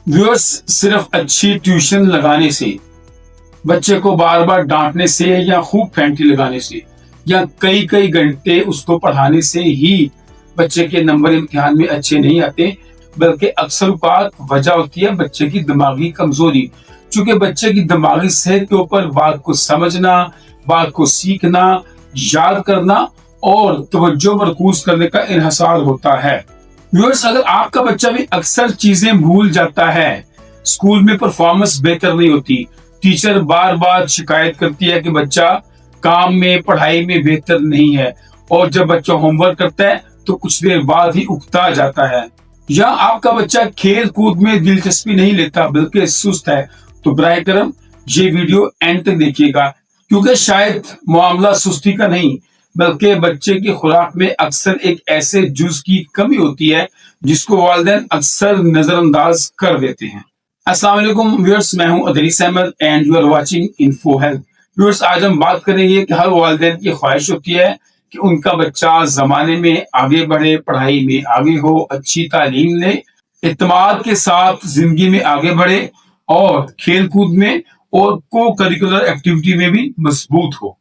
Viewers, सिर्फ अच्छी tuition लगाने से, बच्चे को बार बार डांटने से या खूब फैंटी लगाने से या कई कई घंटे उसको पढ़ाने से ही बच्चे के नंबर इम्तिहान में अच्छे नहीं आते, बल्कि अक्सर औक़ात वजह होती है बच्चे की दिमागी कमजोरी। चूंकि बच्चे की दिमागी सेहत के ऊपर बात को समझना, बात को सीखना, याद करना और तवज्जो मरकूज करने का इन्हिसार होता है। व्यूअर्स, अगर आपका बच्चा भी अक्सर चीजें भूल जाता है, स्कूल में परफॉर्मेंस बेहतर नहीं होती, टीचर बार बार शिकायत करती है कि बच्चा काम में पढ़ाई में बेहतर नहीं है, और जब बच्चा होमवर्क करता है तो कुछ देर बाद ही उकता जाता है, या आपका बच्चा खेल कूद में दिलचस्पी नहीं लेता बल्कि सुस्त है, तो बराए करम ये वीडियो एंड तक देखिएगा, क्योंकि शायद मामला सुस्ती का नहीं बल्कि बच्चे की खुराक में अक्सर एक ऐसे जुज की कमी होती है जिसको वालिदैन अक्सर नजरअंदाज कर देते हैं। अस्सलाम वालेकुम व्यूअर्स, मैं हूं Idrees Ahmed and you are watching info health. Viewers, आज हम बात करेंगे कि हर वालिदैन की ख्वाहिश होती है कि उनका बच्चा जमाने में आगे बढ़े, पढ़ाई में आगे हो, अच्छी तालीम ले, इत्मीनान के साथ जिंदगी में आगे बढ़े और खेल कूद में और को करिकुलर एक्टिविटी में भी मजबूत हो।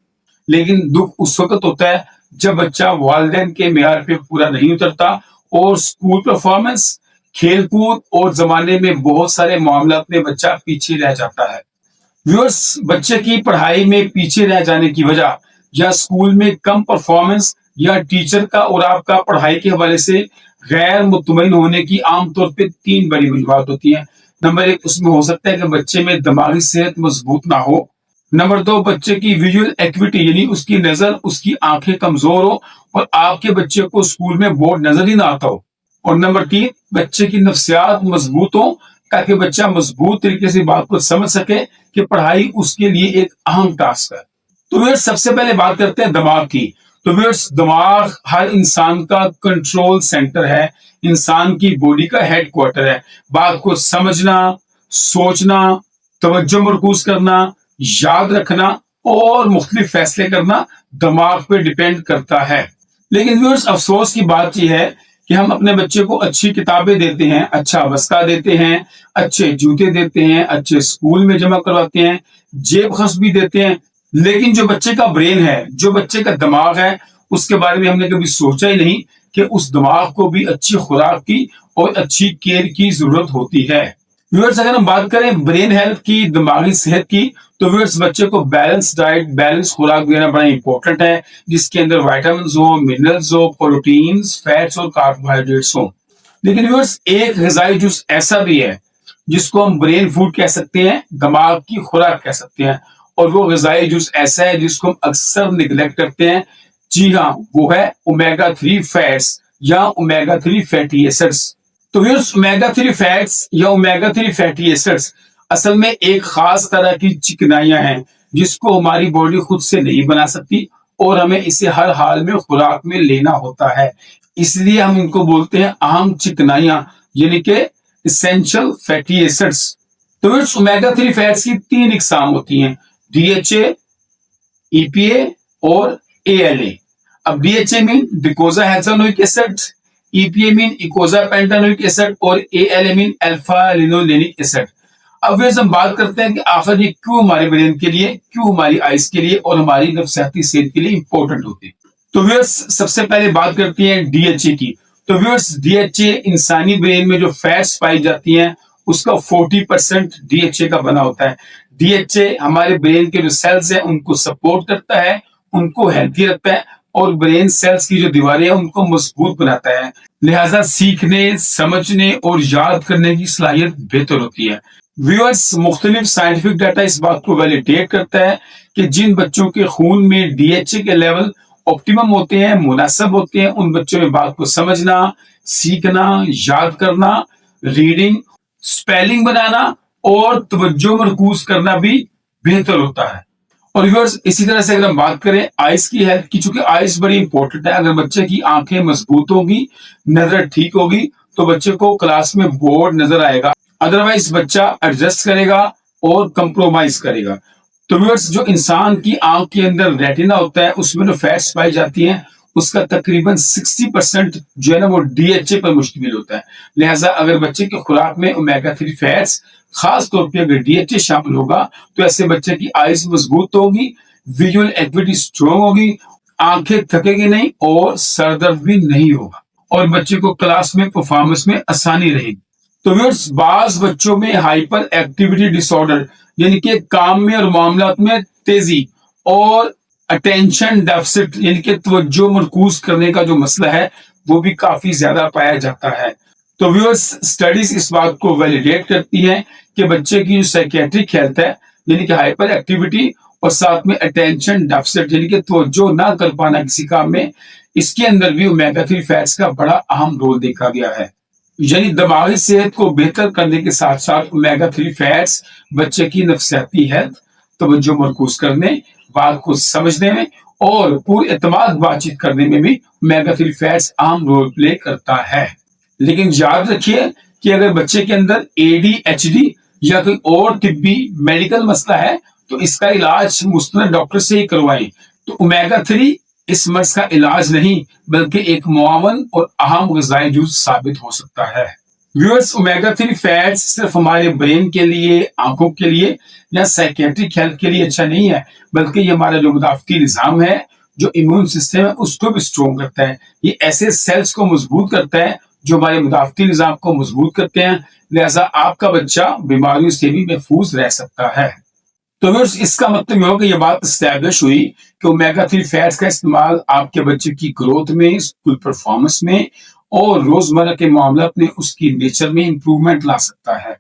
लेकिन दुख उस वक्त होता है जब बच्चा वालिदैन के मेयार पे पूरा नहीं उतरता और स्कूल परफॉर्मेंस, खेल कूद और जमाने में बहुत सारे मामला में बच्चा पीछे रह जाता है। व्यूअर्स, बच्चे की पढ़ाई में पीछे रह जाने की वजह या स्कूल में कम परफॉर्मेंस या टीचर का और आपका पढ़ाई के हवाले से गैर मुतमईन होने की आमतौर पे 3 बड़ी वजूहात होती हैं। नंबर 1, उसमें हो सकता है कि बच्चे में दिमागी सेहत मजबूत ना हो। नंबर 2, बच्चे की विजुअल एक्टिविटी यानी उसकी नजर, उसकी आंखें कमजोर हो और आपके बच्चे को स्कूल में बोर्ड नजर ही ना आता हो। और नंबर 3, बच्चे की नफ्सियात मजबूत हो ताकि बच्चा मजबूत तरीके से बात को समझ सके कि पढ़ाई उसके लिए एक अहम टास्क है। तो व्यूअर्स, सबसे पहले बात करते हैं दिमाग की। तो व्यूअर्स, दिमाग हर इंसान का कंट्रोल सेंटर है, इंसान की बॉडी का हेडक्वार्टर है। बात को समझना, सोचना, तवज्जो मरकूज करना, याद रखना और मुख्तलिफ फैसले करना दिमाग पे डिपेंड करता है। लेकिन व्यूअर्स, अफसोस की बात यह है कि हम अपने बच्चे को अच्छी किताबें देते हैं, अच्छा बस्ता देते हैं, अच्छे जूते देते हैं, अच्छे स्कूल में जमा करवाते हैं, जेब खर्च भी देते हैं, लेकिन जो बच्चे का ब्रेन है, जो बच्चे का दिमाग है, उसके बारे में हमने कभी सोचा ही नहीं कि उस दिमाग को भी अच्छी खुराक की और अच्छी केयर की जरूरत होती है। व्यूअर्स, अगर हम बात करें ब्रेन हेल्थ की, दिमागी सेहत की, तो व्यूअर्स, बच्चे को बैलेंस डाइट, बैलेंस खुराक देना बड़ा इंपॉर्टेंट है, जिसके अंदर विटामिन्स हो, मिनरल्स हो, प्रोटीन्स, फैट्स और कार्बोहाइड्रेट्स हो। लेकिन व्यूअर्स, एक ग़िज़ाई जुज़ ऐसा भी है जिसको हम ब्रेन फूड कह सकते हैं, दिमाग की खुराक कह सकते हैं, और वो ग़िज़ाई जुज़ ऐसा है जिसको हम अक्सर निगलेक्ट करते हैं। जी हाँ, वो है ओमेगा 3 फैट्स या ओमेगा 3 फैटी एसिड्स। तो व्यूअर्स, ओमेगा 3 फैट्स या ओमेगा 3 फैटी एसिड्स असल में एक खास तरह की चिकनाइयां हैं जिसको हमारी बॉडी खुद से नहीं बना सकती और हमें इसे हर हाल में खुराक में लेना होता है। इसलिए हम इनको बोलते हैं अहम चिकनाइयां, यानी कि एसेंशियल फैटी एसिड्स। तो व्यूअर्स, ओमेगा 3 फैट्स की 3 इकसाम होती हैं, DHA, EPA और ALA। अब DHA mean docosahexaenoic acid, EPA mean eicosapentaenoic acid और ALA mean alpha linolenic acid. अब वैसे हम बात करते हैं कि आखिर ये क्यों हमारे ब्रेन के लिए, क्यों हमारी आइज के लिए और हमारी नफ्सियाती सेहत के लिए इंपॉर्टेंट होती है। तो व्यूअर्स, सबसे पहले बात करते हैं DHA की। तो व्यूअर्स, DHA इंसानी ब्रेन में जो फैट्स पाई जाती हैं उसका 40% DHA का बना होता है। DHA हमारे ब्रेन के जो सेल्स हैं उनको सपोर्ट करता है, उनको हेल्थी रखता है और ब्रेन सेल्स की जो दीवारें हैं उनको मजबूत बनाता है। लिहाजा सीखने, समझने और याद करने की सलाहियत बेहतर होती है। व्यूअर्स, मुख्तलिफ साइंटिफिक डाटा इस बात को वैलिडेट करता है कि जिन बच्चों के खून में DHA के लेवल ऑप्टिमम होते हैं, मुनासिब होते हैं, उन बच्चों में बात को समझना, सीखना, याद करना, रीडिंग, स्पेलिंग बनाना और तवज्जो मरकूज करना भी बेहतर होता है। और व्यूअर्स, इसी तरह से अगर हम बात करें आइज की हेल्थ की, चूंकि आइज बड़ी इंपॉर्टेंट है, अगर बच्चे की आंखें मजबूत होगी, नजर ठीक होगी, तो बच्चे को क्लास में बोर्ड नजर आएगा, अदरवाइज बच्चा एडजस्ट करेगा और कंप्रोमाइज करेगा। तो व्यूअर्स, जो इंसान की आंख के अंदर रेटिना होता है उसमें जो फैट्स पाई जाती हैं اس کا تقریباً 60% جو ہے نا وہ DHA پر مشتمل ہوتا ہے. لہٰذا اگر بچے کی خوراک میں اومیگا 3 فیٹس خاص طور پہ اگر DHA شامل ہوگا تو ایسے بچے کی آئز مضبوط ہوگی، ویژول ایکٹیویٹی اسٹرانگ ہوگی، آنکھیں تھکے گی نہیں اور سر درد بھی نہیں ہوگا، اور بچے کو کلاس میں پرفارمنس میں آسانی رہے گی. تو ویورز بعض بچوں میں ہائپر ایکٹیویٹی ڈس آرڈر یعنی کہ کام میں اور معاملات میں تیزی اور اٹینشن ڈیفسٹ یعنی کہ توجہ مرکوز کرنے کا جو مسئلہ ہے وہ بھی کافی زیادہ پایا جاتا ہے. تو ویورز اسٹڈیز اس بات کو ویلیڈیٹ کرتی ہیں کہ بچے کی جو سائکیٹرک ہیلتھ ہے یعنی کہ ہائپر ایکٹیویٹی اور ساتھ میں اٹینشن ڈیفسٹ یعنی کہ توجہ نہ کر پانا کسی کام میں، اس کے اندر بھی اومیگا 3 فیٹس کا بڑا اہم رول دیکھا گیا ہے. یعنی دماغی صحت کو بہتر کرنے کے ساتھ ساتھ اومیگا 3 فیٹس بچے کی نفسیاتی ہیلتھ، توجہ مرکوز کرنے، بات کو سمجھنے میں اور پور اعتماد بات چیت کرنے میں بھی اومیگا 3 فیٹس اہم رول پلے کرتا ہے. لیکن یاد رکھیے کہ اگر بچے کے اندر ADHD یا کوئی اور طبی میڈیکل مسئلہ ہے تو اس کا علاج مستند ڈاکٹر سے ہی کروائیں. تو اومیگا 3 اس مرض کا علاج نہیں بلکہ ایک معاون اور اہم غذائی جز ثابت ہو سکتا ہے. ویورز اومیگا 3 فیٹس صرف ہمارے برین کے لیے، آنکھوں کے لیے یا سائکیٹرک ہیلتھ کے لیے اچھا نہیں ہے، بلکہ یہ ہمارا جو مدافعتی نظام ہے، جو امیون سسٹم ہے، اس کو بھی اسٹرونگ کرتا ہے. یہ ایسے سیلز کو مضبوط کرتا ہے جو ہمارے مدافعتی نظام کو مضبوط کرتے ہیں. لہٰذا آپ کا بچہ بیماریوں سے بھی محفوظ رہ سکتا ہے. تو ویورز اس کا مطلب یہ ہو کہ یہ بات اسٹیبلش ہوئی کہ اومیگا 3 فیٹس کا استعمال آپ کے بچے کی گروتھ میں، اسکول پرفارمنس میں اور روزمرہ کے معاملات میں اس کی نیچر میں امپروومنٹ لا سکتا ہے.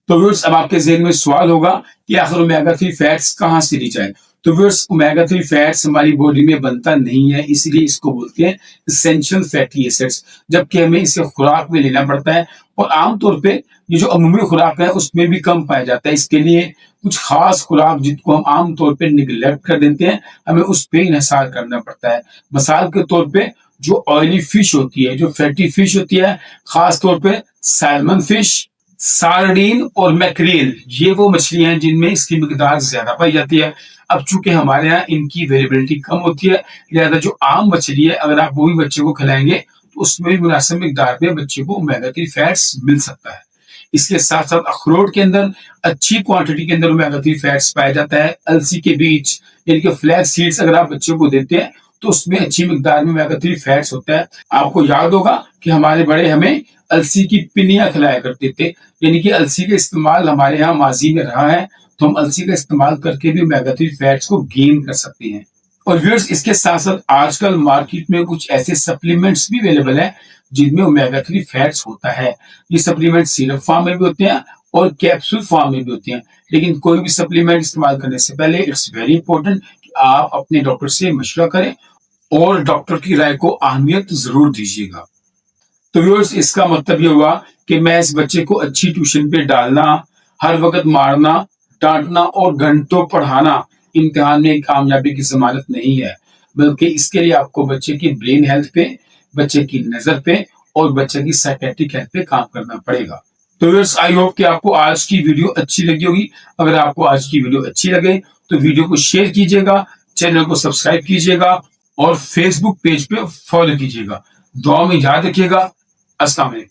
تو ویورز اب آپ کے ذہن میں سوال ہوگا کہ آخر اومیگا 3 فیٹس کہاں سے لی جائے. تو ویورز اومیگا 3 فیٹس ہماری باڈی میں بنتا نہیں ہے، اس لیے اس کو بولتے ہیں اسینشل فیٹی ایسڈز، جبکہ ہمیں اسے خوراک میں لینا پڑتا ہے اور عام طور پہ یہ جو عمومی خوراک ہے اس میں بھی کم پایا جاتا ہے. اس کے لیے کچھ خاص خوراک جن کو ہم عام طور پہ نگلیکٹ کر دیتے ہیں، ہمیں اس پہ انحصار کرنا پڑتا ہے. مثال کے طور پہ جو آئلی فش ہوتی ہے، جو فیٹی فش ہوتی ہے، خاص طور پہ سیلمن فش، سارڈین اور میکریل، یہ وہ مچھلیاں ہیں جن میں اس کی مقدار زیادہ پائی جاتی ہے. اب چونکہ ہمارے یہاں ان کی اویلیبلٹی کم ہوتی ہے، لہذا جو عام مچھلی ہے اگر آپ وہی بچے کو کھلائیں گے تو اس میں بھی مناسب مقدار میں بچے کو اومیگا 3 فیٹس مل سکتا ہے. اس کے ساتھ ساتھ اخروٹ کے اندر اچھی کوانٹٹی کے اندر اومیگا 3 فیٹس پایا جاتا ہے. السی کے بیج یعنی کہ فلیکس سیڈز اگر آپ بچوں کو دیتے ہیں تو اس میں اچھی مقدار میں اومیگا 3 فیٹس ہوتا ہے. آپ کو یاد ہوگا کہ ہمارے بڑے ہمیں السی کی پنیاں کھلایا کرتے تھے، یعنی کہ السی کا استعمال ہمارے یہاں ماضی میں رہا ہے، تو ہم السی کا استعمال کر کے بھی اومیگا 3 فیٹس کو گین کر سکتے ہیں. اور ویورز اس کے ساتھ ساتھ آج کل مارکیٹ میں کچھ ایسے سپلیمنٹس بھی اویلیبل ہیں جن میں اومیگا 3 فیٹس ہوتا ہے. یہ سپلیمنٹ سیرپ فارم میں بھی ہوتے ہیں اور کیپسول فارم میں بھی ہوتے ہیں. لیکن کوئی بھی سپلیمنٹ استعمال کرنے سے پہلے اٹس ویری امپورٹنٹ کہ آپ اپنے ڈاکٹر سے مشورہ کریں اور ڈاکٹر کی رائے کو اہمیت ضرور دیجیے گا. تو ویورز اس کا مطلب یہ ہوا کہ میں اس بچے کو اچھی ٹیوشن پہ ڈالنا، ہر وقت مارنا، ڈانٹنا اور گھنٹوں پڑھانا امتحان میں کامیابی کی ضمانت نہیں ہے، بلکہ اس کے لیے آپ کو بچے کی برین ہیلتھ پہ، بچے کی نظر پہ اور بچے کی سائکیٹرک ہیلتھ پہ کام کرنا پڑے گا. تو ویورز آئی ہوپ کہ آپ کو آج کی ویڈیو اچھی لگی ہوگی. اگر آپ کو آج کی ویڈیو اچھی لگے تو ویڈیو کو شیئر کیجیے گا، چینل کو سبسکرائب کیجیے گا اور فیس بک پیج پہ فالو کیجیے گا. دعا میں یاد رکھیے گا. السلام علیکم.